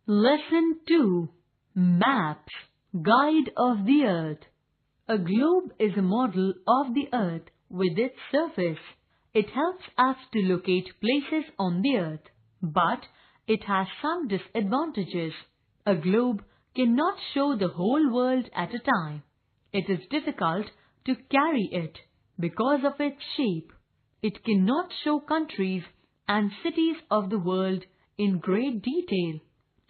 Lesson 2. Maps, Guide of the Earth. A globe is a model of the Earth with its surface. It helps us to locate places on the Earth, but it has some disadvantages. A globe cannot show the whole world at a time. It is difficult to carry it because of its shape. It cannot show countries and cities of the world in great detail.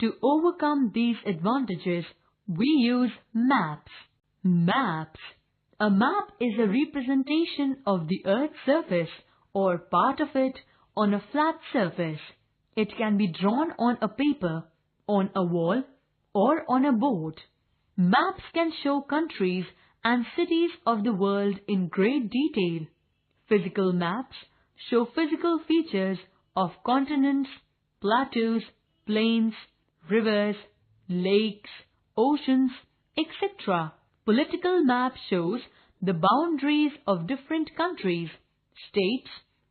To overcome these advantages, we use maps. Maps. A map is a representation of the Earth's surface or part of it on a flat surface. It can be drawn on a paper, on a wall, or on a board. Maps can show countries and cities of the world in great detail. Physical maps show physical features of continents, plateaus, plains, rivers, lakes, oceans, etc. Political map shows the boundaries of different countries, states,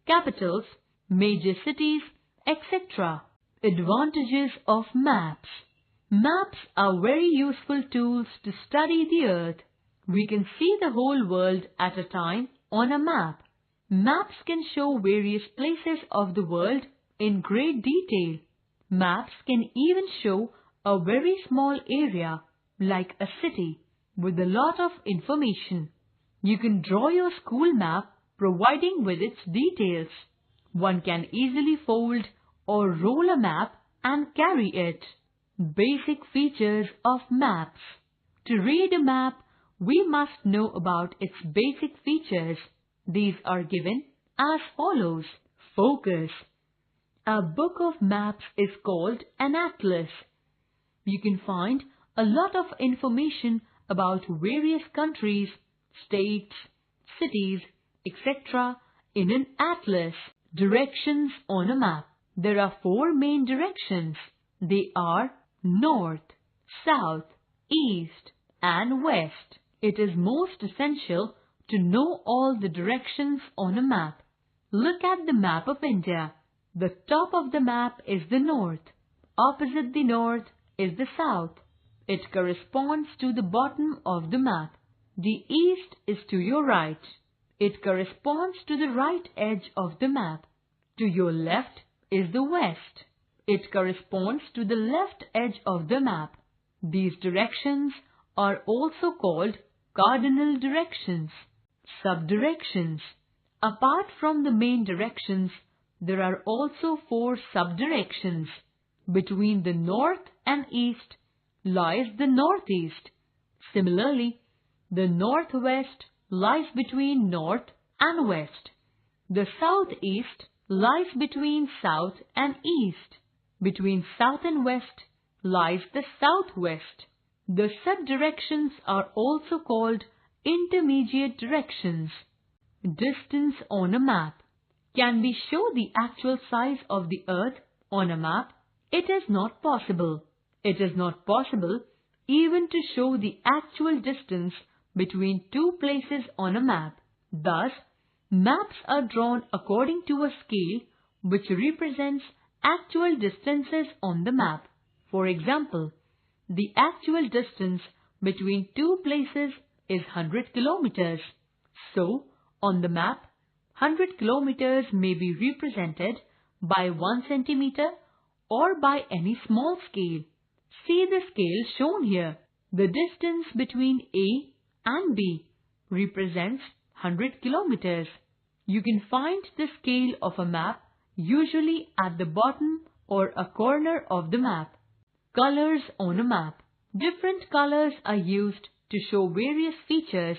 capitals, major cities, etc. Advantages of maps. Maps are very useful tools to study the Earth. We can see the whole world at a time on a map. Maps can show various places of the world in great detail. Maps can even show a very small area, like a city, with a lot of information. You can draw your school map providing with its details. One can easily fold or roll a map and carry it. Basic features of maps. To read a map, we must know about its basic features. These are given as follows. Focus. A book of maps is called an atlas. You can find a lot of information about various countries, states, cities, etc. in an atlas. Directions on a map. There are 4 main directions. They are north, south, east, and west. It is most essential to know all the directions on a map. Look at the map of India. The top of the map is the north. Opposite the north is the south. It corresponds to the bottom of the map. The east is to your right. It corresponds to the right edge of the map. To your left is the west. It corresponds to the left edge of the map. These directions are also called cardinal directions. Subdirections. Apart from the main directions, there are also 4 subdirections. Between the north and east lies the northeast. Similarly, the northwest lies between north and west. The southeast lies between south and east. Between south and west lies the southwest. The subdirections are also called intermediate directions. Distance on a map. Can we show the actual size of the Earth on a map? It is not possible. It is not possible even to show the actual distance between 2 places on a map. Thus, maps are drawn according to a scale which represents actual distances on the map. For example, the actual distance between 2 places is 100 kilometers. So, on the map, 100 kilometers may be represented by 1 centimeter or by any small scale. See the scale shown here. The distance between A and B represents 100 kilometers. You can find the scale of a map usually at the bottom or a corner of the map. Colors on a map. Different colors are used to show various features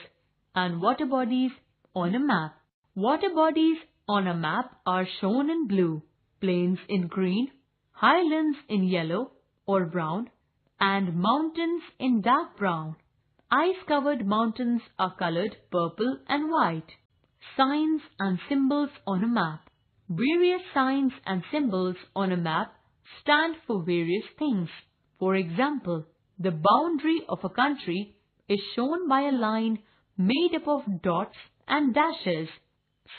and water bodies on a map. Water bodies on a map are shown in blue, plains in green, highlands in yellow or brown, and mountains in dark brown. Ice-covered mountains are colored purple and white. Signs and symbols on a map. Various signs and symbols on a map stand for various things. For example, the boundary of a country is shown by a line made up of dots and dashes.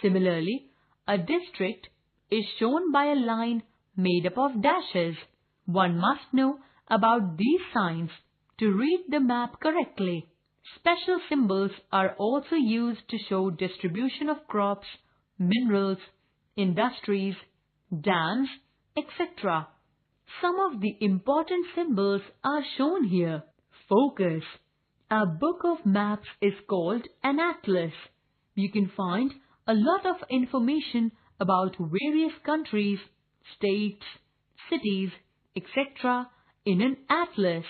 Similarly, a district is shown by a line made up of dashes. One must know about these signs to read the map correctly. Special symbols are also used to show distribution of crops, minerals, industries, dams, etc. Some of the important symbols are shown here. Focus. A book of maps is called an atlas. You can find a lot of information about various countries, states, cities, etc. in an atlas.